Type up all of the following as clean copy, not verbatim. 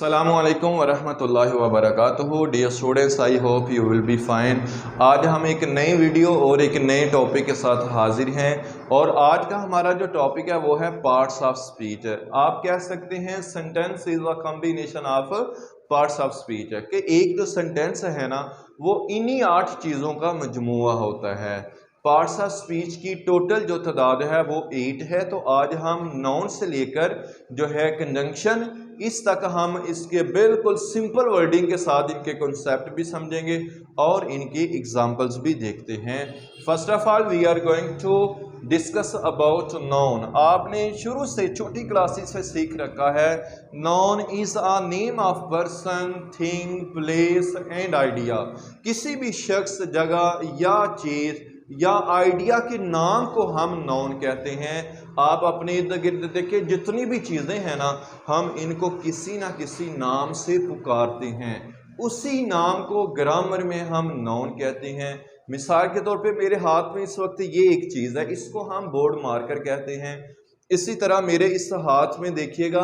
अस्सलामुअलैकुम वरहमतुल्लाहि वबरकातुहू। Dear students, I hope you will be fine. आज हम एक नई वीडियो और एक नए टॉपिक के साथ हाजिर हैं और आज का हमारा जो टॉपिक है वो है पार्ट्स ऑफ स्पीच। आप कह सकते हैं sentence is a combination of parts of speech, कि एक जो सेंटेंस है ना वो इन्हीं 8 चीज़ों का मजमुआ होता है। पार्ट्स ऑफ स्पीच की टोटल जो तादाद है वो 8 है। तो आज हम नाउन से लेकर जो है कंजंक्शन इस तक हम इसके बिल्कुल सिंपल वर्डिंग के साथ इनके कॉन्सेप्ट भी समझेंगे और इनकी एग्जांपल्स भी देखते हैं। First of all we are going to discuss about noun. आपने शुरू से छोटी क्लासेस से सीख रखा है noun is a name of person, thing, place and idea. किसी भी शख्स, जगह या चीज या आइडिया के नाम को हम नाउन कहते हैं। आप अपने इर्द गिर्द देखिए जितनी भी चीज़ें हैं ना हम इनको किसी ना किसी नाम से पुकारते हैं, उसी नाम को ग्रामर में हम नाउन कहते हैं। मिसाल के तौर पे मेरे हाथ में इस वक्त ये एक चीज़ है, इसको हम बोर्ड मार्कर कहते हैं। इसी तरह मेरे इस हाथ में देखिएगा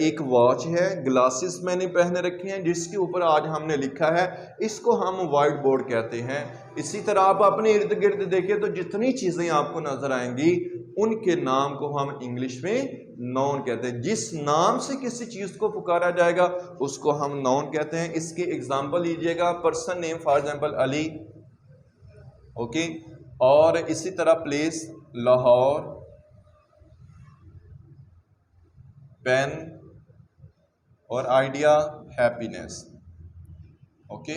एक वॉच है, ग्लासेस मैंने पहने रखे हैं जिसके ऊपर आज हमने लिखा है, इसको हम वाइट बोर्ड कहते हैं। इसी तरह आप अपने इर्द गिर्द देखिए तो जितनी चीज़ें आपको नजर आएंगी उनके नाम को हम इंग्लिश में नाउन कहते हैं। जिस नाम से किसी चीज़ को पुकारा जाएगा उसको हम नाउन कहते हैं। इसके एग्जाम्पल लीजिएगा, person name for example Ali, okay. और इसी तरह प्लेस लाहौर, पेन और आइडिया हैप्पीनेस, ओके।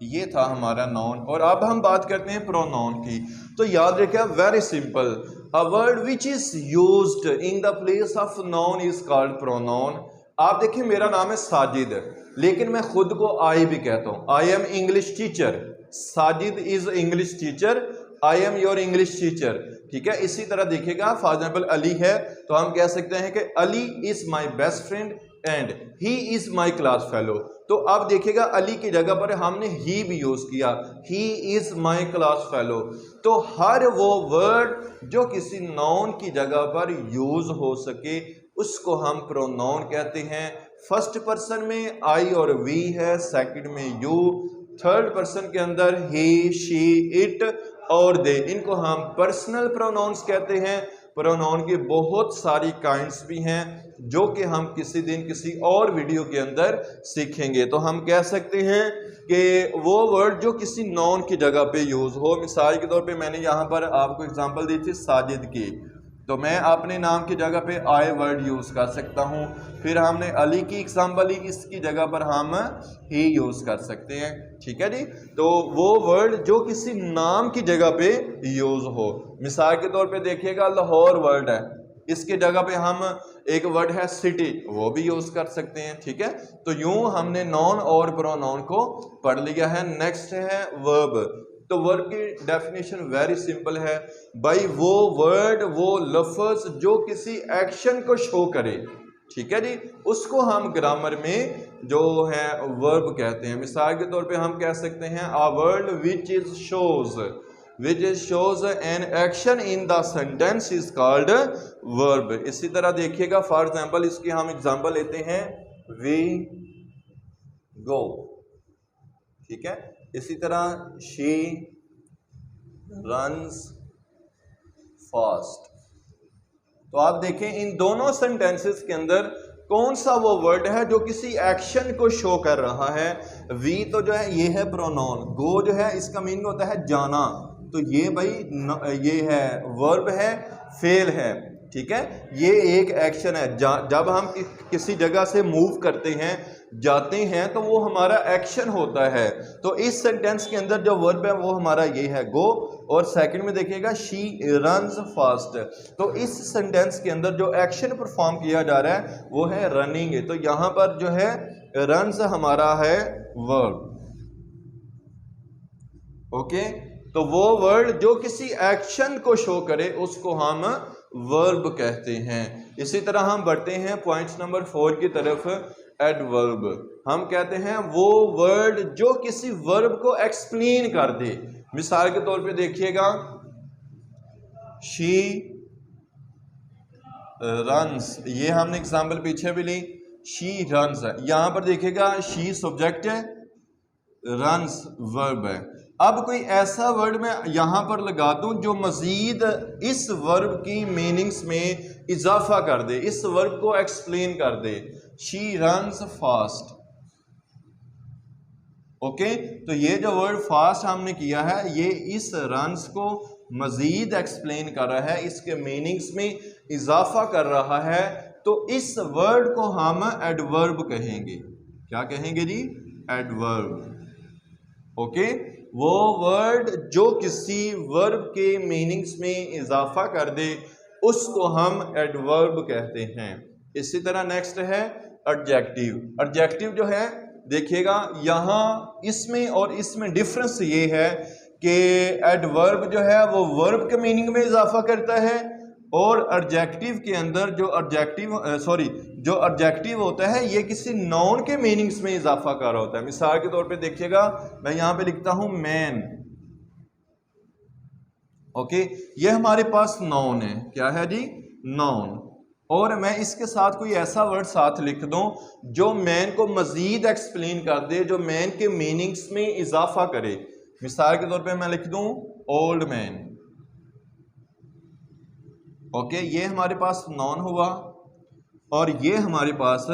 ये था हमारा नाउन। और अब हम बात करते हैं प्रोनाउन की। तो याद रखिए very simple, a word which is used in the place of noun is called pronoun. आप देखिए मेरा नाम है साजिद, लेकिन मैं खुद को आई भी कहता हूँ। I am English teacher, Sajid is English teacher, I am your English teacher, ठीक है। इसी तरह देखिएगा फॉर एग्जाम्पल अली है तो हम कह सकते हैं कि Ali is my best friend and he is my class fellow. तो अब देखिएगा अली की जगह पर हमने ही भी यूज किया, he is my class fellow. तो हर वो वर्ड जो किसी नाउन की जगह पर यूज हो सके उसको हम प्रोनाउन कहते हैं। फर्स्ट पर्सन में आई और वी है, सेकंड में यू, थर्ड पर्सन के अंदर ही, शी, इट और दे, इनको हम पर्सनल प्रोनाउंस कहते हैं। प्रोनाउन की बहुत सारी काइंड्स भी हैं जो कि हम किसी दिन किसी और वीडियो के अंदर सीखेंगे। तो हम कह सकते हैं कि वो वर्ड जो किसी नाउन की जगह पे यूज हो। मिसाल के तौर पे मैंने यहाँ पर आपको एग्जांपल दी थी साजिद की, तो मैं अपने नाम की जगह पे आई वर्ड यूज कर सकता हूँ। फिर हमने अली की एग्जांपल ली, इसकी जगह पर हम ही यूज कर सकते हैं, ठीक है जी। तो वो वर्ड जो किसी नाम की जगह पे यूज हो। मिसाल के तौर पे देखिएगा लाहौर वर्ड है, इसके जगह पे हम एक वर्ड है सिटी, वो भी यूज कर सकते हैं, ठीक है। तो यूं हमने नाउन और प्रोनाउन को पढ़ लिया है। नेक्स्ट है वर्ब। तो वर्ब की डेफिनेशन वेरी सिंपल है भाई, वो वर्ड, वो लफ्ज जो किसी एक्शन को शो करे, ठीक है जी, उसको हम ग्रामर में जो है वर्ब कहते हैं। मिसाल के तौर पे हम कह सकते हैं a word which is shows an action in the sentence is called verb. इसी तरह देखिएगा फॉर एग्जांपल, इसकी हम एग्जांपल लेते हैं वी गो, ठीक है। इसी तरह शी रन्स फास्ट। तो आप देखें इन दोनों सेंटेंसेस के अंदर कौन सा वो वर्ड है जो किसी एक्शन को शो कर रहा है। वी तो जो है ये है प्रोनाउन, गो जो है इसका मीनिंग होता है जाना, तो ये भाई ये है वर्ब है, फेल है, ठीक है। ये एक एक्शन है, जब हम किसी जगह से मूव करते हैं, जाते हैं, तो वो हमारा एक्शन होता है। तो इस सेंटेंस के अंदर जो वर्ब है वो हमारा ये है गो। और सेकंड में देखिएगा शी रन्स फास्ट। तो इस सेंटेंस के अंदर जो एक्शन परफॉर्म किया जा रहा है वो है रनिंग। तो यहां पर जो है रन्स हमारा है वर्ब, ओके। तो वो वर्ड जो किसी एक्शन को शो करे उसको हम वर्ब कहते हैं। इसी तरह हम बढ़ते हैं पॉइंट नंबर 4 की तरफ, एडवर्ब। हम कहते हैं वो वर्ड जो किसी वर्ब को एक्सप्लेन कर दे। मिसाल के तौर पे देखिएगा शी रन्स, ये हमने एग्जाम्पल पीछे भी ली। शी रन्स है, यहाँ पर देखिएगा शी सब्जेक्ट है, रन्स वर्ब है। अब कोई ऐसा वर्ड मैं यहाँ पर लगा दूं जो मजीद इस वर्ब की मीनिंग्स में इजाफा कर दे, इस वर्ब को एक्सप्लेन कर दे। She runs fast. ओके, तो ये जो वर्ड फास्ट हमने किया है ये इस रन्स को मजीद एक्सप्लेन कर रहा है, इसके मीनिंग्स में इजाफा कर रहा है। तो इस वर्ड को हम एडवर्ब कहेंगे। क्या कहेंगे जी? एडवर्ब। ओके, वो वर्ड जो किसी वर्ब के मीनिंग्स में इजाफा कर दे उसको हम एडवर्ब कहते हैं। इसी तरह नेक्स्ट है एडजेक्टिव। एडजेक्टिव जो है देखिएगा यहाँ इसमें और इसमें डिफरेंस ये है कि एडवर्ब जो है वो वर्ब के मीनिंग में इजाफा करता है, और एडजेक्टिव के अंदर जो एडजेक्टिव होता है ये किसी नाउन के मीनिंग्स में इजाफा कर रहा होता है। मिसाल के तौर पे देखिएगा, मैं यहाँ पे लिखता हूं मैन। ओके, ये हमारे पास नाउन है। क्या है जी? नाउन। और मैं इसके साथ कोई ऐसा वर्ड साथ लिख दूं जो मैन को मजीद एक्सप्लेन कर दे, जो मैन के मीनिंग्स में इजाफा करे। मिसाल के तौर पे मैं लिख दूं ओल्ड मैन। ओके, ये हमारे पास नाउन हुआ और ये हमारे पास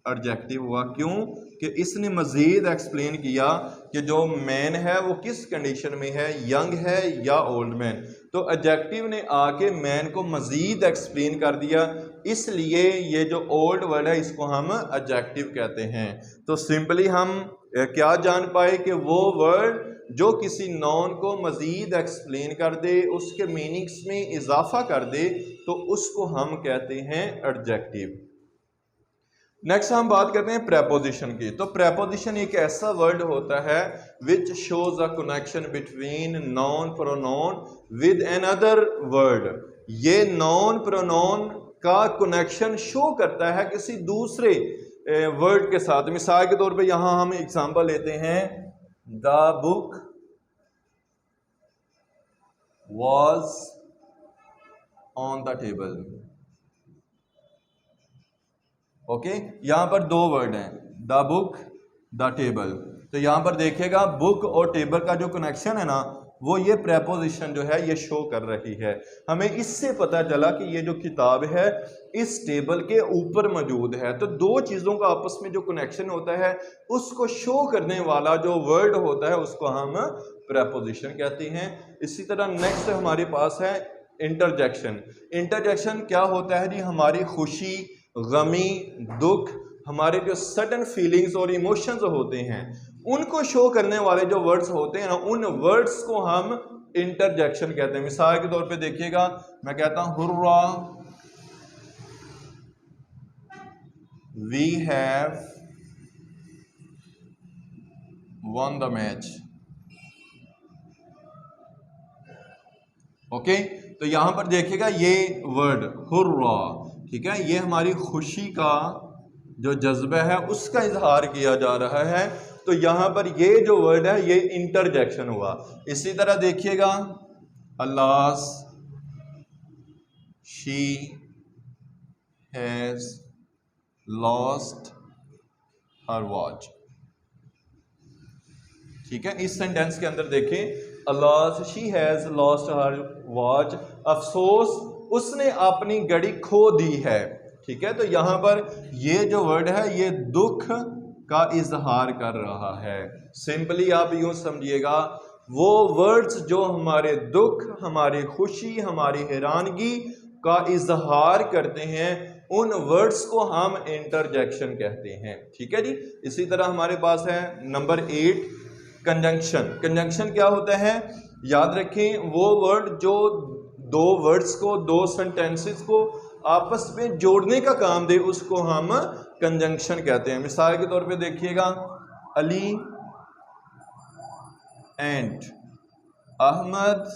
एडजेक्टिव हुआ। क्यों? कि इसने मजीद एक्सप्लेन किया कि जो मैन है वो किस कंडीशन में है, यंग है या ओल्ड मैन। तो एडजेक्टिव ने आके मैन को मजीद एक्सप्लेन कर दिया, इसलिए ये जो ओल्ड वर्ड है इसको हम एडजेक्टिव कहते हैं। तो सिंपली हम क्या जान पाए कि वो वर्ड जो किसी नाउन को मजीद एक्सप्लेन कर दे, उसके मीनिंग्स में इजाफा कर दे, तो उसको हम कहते हैं एडजेक्टिव। नेक्स्ट हम बात करते हैं प्रेपोजिशन की। तो प्रेपोजिशन एक ऐसा वर्ड होता है which shows a connection between noun pronoun with another word. ये नाउन प्रोनाउन का कनेक्शन शो करता है किसी दूसरे वर्ड के साथ। मिसाल के तौर पे यहां हम एग्जांपल लेते हैं, the book was on the table. Okay, यहां पर दो वर्ड हैं, द बुक, द टेबल। तो यहां पर देखिएगा बुक और टेबल का जो कनेक्शन है ना, वो ये प्रेपोजिशन जो है ये शो कर रही है। हमें इससे पता चला कि ये जो किताब है इस टेबल के ऊपर मौजूद है। तो दो चीज़ों का आपस में जो कनेक्शन होता है उसको शो करने वाला जो वर्ड होता है उसको हम प्रेपोजिशन कहते हैं। इसी तरह नेक्स्ट हमारे पास है इंटरजेक्शन। इंटरजेक्शन क्या होता है जी? हमारी खुशी, गमी, दुख, हमारे जो सडन फीलिंग्स और इमोशंस होते हैं उनको शो करने वाले जो वर्ड्स होते हैं ना, उन वर्ड्स को हम इंटरजेक्शन कहते हैं। मिसाल के तौर पे देखिएगा, मैं कहता हूं hurrah, we have won the match. Okay, तो यहां पर देखिएगा ये वर्ड हुर्रा, ठीक है, ये हमारी खुशी का जो जज्बा है उसका इजहार किया जा रहा है। तो यहां पर ये जो वर्ड है ये इंटरजेक्शन हुआ। इसी तरह देखिएगा, alas she has lost her watch. ठीक है, इस सेंटेंस के अंदर देखें, alas she has lost her watch, अफसोस उसने अपनी घड़ी खो दी है। ठीक है, तो यहां पर ये जो वर्ड है ये दुख का इजहार कर रहा है। सिंपली आप यूं समझिएगा, वो वर्ड्स जो हमारे दुख, हमारी खुशी, हमारी हैरानगी का इजहार करते हैं उन वर्ड्स को हम इंटरजेक्शन कहते हैं। ठीक है जी। इसी तरह हमारे पास है नंबर 8 कंजंक्शन। कंजंक्शन क्या होता है? याद रखें, वो वर्ड जो दो वर्ड्स को, दो सेंटेंसेस को आपस में जोड़ने का काम दे उसको हम कंजंक्शन कहते हैं। मिसाल के तौर पे देखिएगा, Ali and Ahmed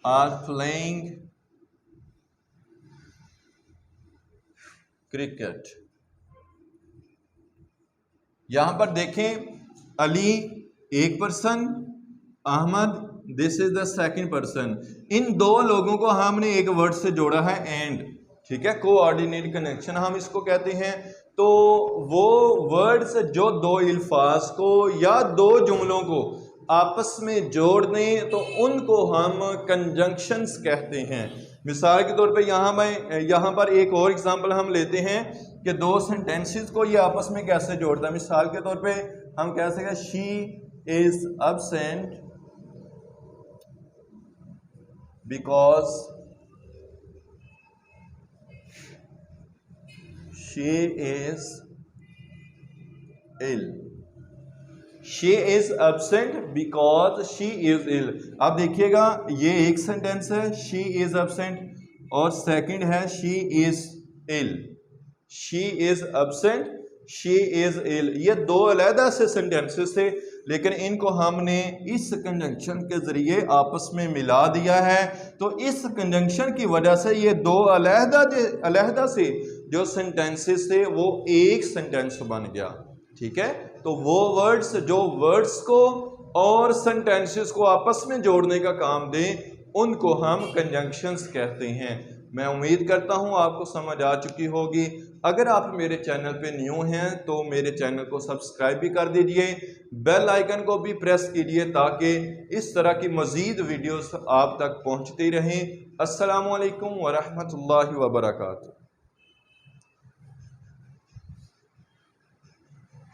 are playing cricket. यहां पर देखें, अली एक person, Ahmed this is the second person. इन दो लोगों को हमने एक वर्ड से जोड़ा है एंड। ठीक है, कोऑर्डिनेट कनेक्शन हम इसको कहते हैं। तो वो वर्ड्स जो दो अल्फाज को या दो जुमलों को आपस में जोड़ दें तो उनको हम कंजंक्शंस कहते हैं। मिसाल के तौर पे यहाँ पर एक और एग्जांपल हम लेते हैं कि दो सेंटेंसेस को ये आपस में कैसे जोड़ता है। मिसाल के तौर पे हम कह सकते हैं she is absent because she is ill. She is absent because she is ill. आप देखिएगा ये एक सेंटेंस है शी इज एब्सेंट, और सेकंड है she is ill. She is absent, she is ill, ये दो अलहदा से सेंटेंसेस थे, लेकिन इनको हमने इस कंजंक्शन के जरिए आपस में मिला दिया है। तो इस कंजंक्शन की वजह से ये दो अलहदा से जो सेंटेंसेस थे वो एक सेंटेंस बन गया। ठीक है, तो वो वर्ड्स जो वर्ड्स को और सेंटेंसेस को आपस में जोड़ने का काम दें उनको हम कंजंक्शंस कहते हैं। मैं उम्मीद करता हूं आपको समझ आ चुकी होगी। अगर आप मेरे चैनल पे न्यू हैं तो मेरे चैनल को सब्सक्राइब भी कर दीजिए, बेल आइकन को भी प्रेस कीजिए ताकि इस तरह की मज़ीद वीडियोस आप तक पहुंचती रहें। अस्सलामु अलैकुम व रहमतुल्लाहि व बरकातुहू।